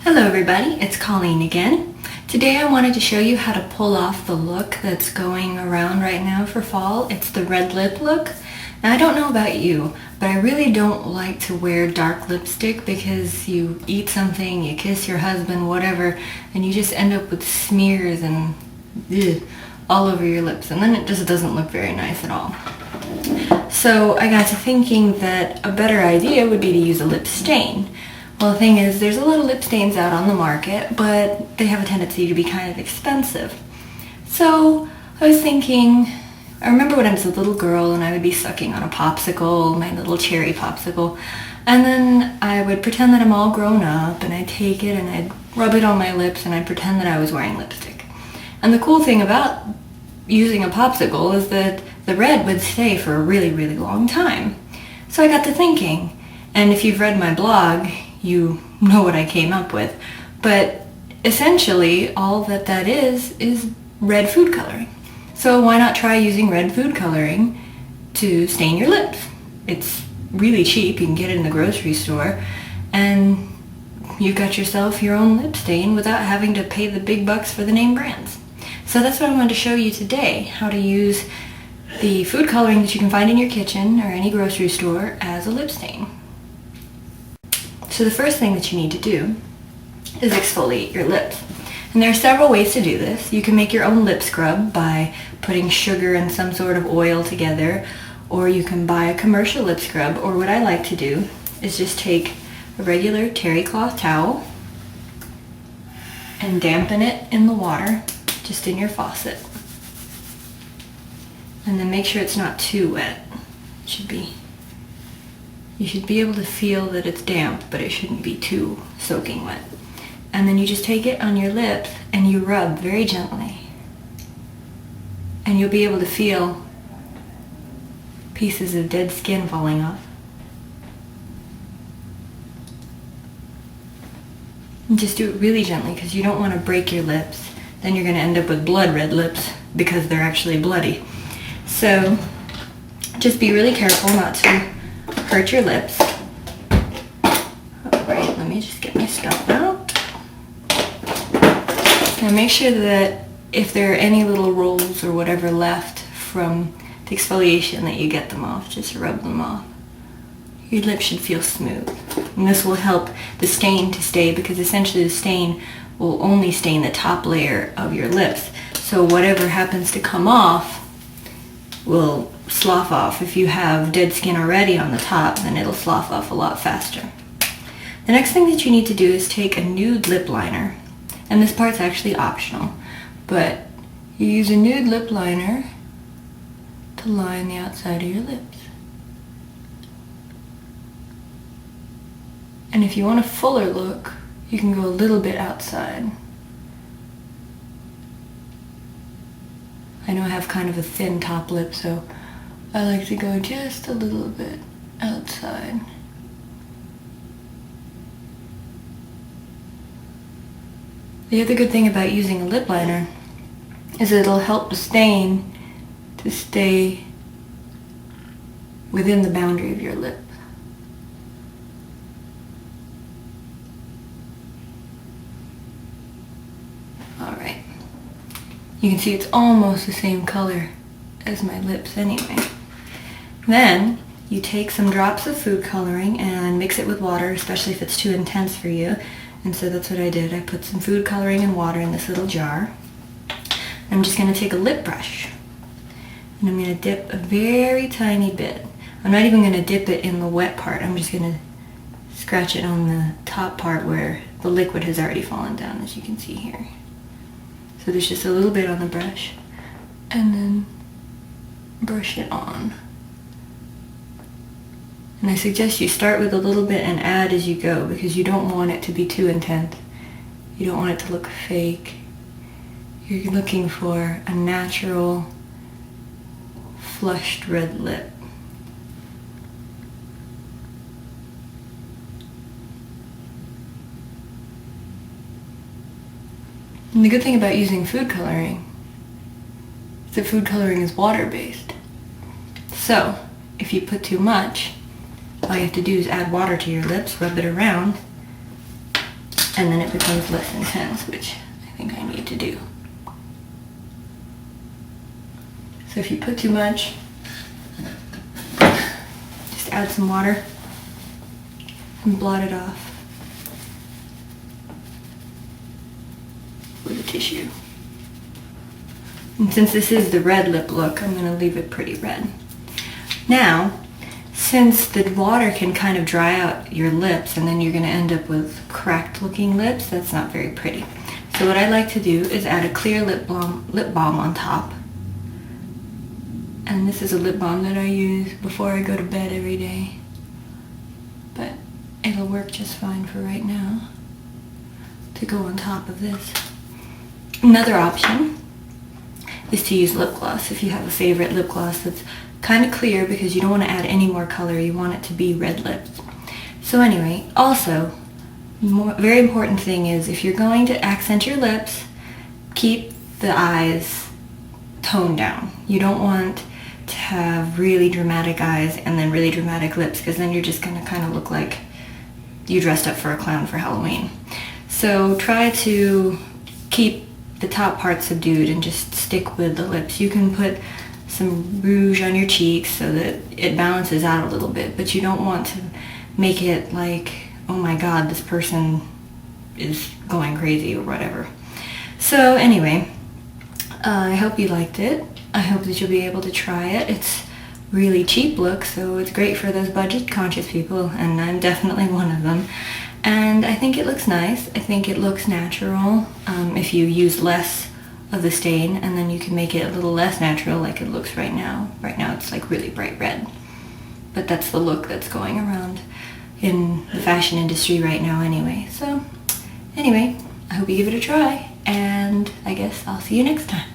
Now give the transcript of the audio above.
Hello everybody, it's Colleen again. Today I wanted to show you how to pull off the look that's going around right now for fall. It's the red lip look. Now I don't know about you, but I really don't like to wear dark lipstick because you eat something, you kiss your husband, whatever, and you just end up with smears and all over your lips, and then it just doesn't look very nice at all. So I got to thinking that a better idea would be to use a lip stain. Well, the thing is, there's a lot of lip stains out on the market, but they have a tendency to be kind of expensive. So I was thinking, I remember when I was a little girl and I would be sucking on a popsicle, my little cherry popsicle, and then I would pretend that I'm all grown up and I'd take it and I'd rub it on my lips and I'd pretend that I was wearing lipstick. And the cool thing about using a popsicle is that the red would stay for a really, really long time. So I got to thinking, and if you've read my blog, you know what I came up with. But essentially, all that is red food coloring. So why not try using red food coloring to stain your lips? It's really cheap. You can get it in the grocery store. And you've got yourself your own lip stain without having to pay the big bucks for the name brands. So that's what I wanted to show you today, how to use the food coloring that you can find in your kitchen or any grocery store as a lip stain. So the first thing that you need to do is exfoliate your lips. And there are several ways to do this. You can make your own lip scrub by putting sugar and some sort of oil together, or you can buy a commercial lip scrub, or what I like to do is just take a regular terry cloth towel and dampen it in the water, just in your faucet. And then make sure it's not too wet. You should be able to feel that it's damp, but it shouldn't be too soaking wet. And then you just take it on your lips and you rub very gently. And you'll be able to feel pieces of dead skin falling off. And just do it really gently because you don't want to break your lips. Then you're going to end up with blood red lips because they're actually bloody. So just be really careful not to hurt your lips. Alright, let me just get my stuff out. Now make sure that if there are any little rolls or whatever left from the exfoliation that you get them off, just rub them off. Your lips should feel smooth. And this will help the stain to stay because essentially the stain will only stain the top layer of your lips. So whatever happens to come off will slough off. If you have dead skin already on the top, then it'll slough off a lot faster. The next thing that you need to do is take a nude lip liner. And this part's actually optional, but you use a nude lip liner to line the outside of your lips. And if you want a fuller look, you can go a little bit outside. I know I have kind of a thin top lip, so I like to go just a little bit outside. The other good thing about using a lip liner is it'll help the stain to stay within the boundary of your lip. Alright. You can see it's almost the same color as my lips anyway. Then you take some drops of food coloring and mix it with water, especially if it's too intense for you. And so that's what I did. I put some food coloring and water in this little jar. I'm just going to take a lip brush and I'm going to dip a very tiny bit. I'm not even going to dip it in the wet part. I'm just going to scratch it on the top part where the liquid has already fallen down, as you can see here. So there's just a little bit on the brush, and then brush it on. And I suggest you start with a little bit and add as you go because you don't want it to be too intense. You don't want it to look fake. You're looking for a natural, flushed red lip. And the good thing about using food coloring is that food coloring is water-based. So, if you put too much, all you have to do is add water to your lips, rub it around, and then it becomes less intense, which I think I need to do. So if you put too much, just add some water and blot it off with a tissue. And since this is the red lip look, I'm going to leave it pretty red. Now, since the water can kind of dry out your lips and then you're going to end up with cracked looking lips, that's not very pretty. So what I like to do is add a clear lip balm on top. And this is a lip balm that I use before I go to bed every day. But it'll work just fine for right now to go on top of this. Another option is to use lip gloss if you have a favorite lip gloss that's kind of clear, because you don't want to add any more color. You want it to be red lips. So anyway, also, very important thing is if you're going to accent your lips, keep the eyes toned down. You don't want to have really dramatic eyes and then really dramatic lips, because then you're just going to kind of look like you dressed up for a clown for Halloween. So try to keep the top part subdued and just stick with the lips. You can put some rouge on your cheeks so that it balances out a little bit, but you don't want to make it like, oh my god, this person is going crazy or whatever. So anyway, I hope you liked it. I hope that you'll be able to try it. It's really cheap look, so it's great for those budget conscious people, and I'm definitely one of them. And I think it looks nice. I think it looks natural if you use less of the stain, and then you can make it a little less natural like it looks right now. Right now it's like really bright red. But that's the look that's going around in the fashion industry right now anyway. So anyway, I hope you give it a try, and I guess I'll see you next time.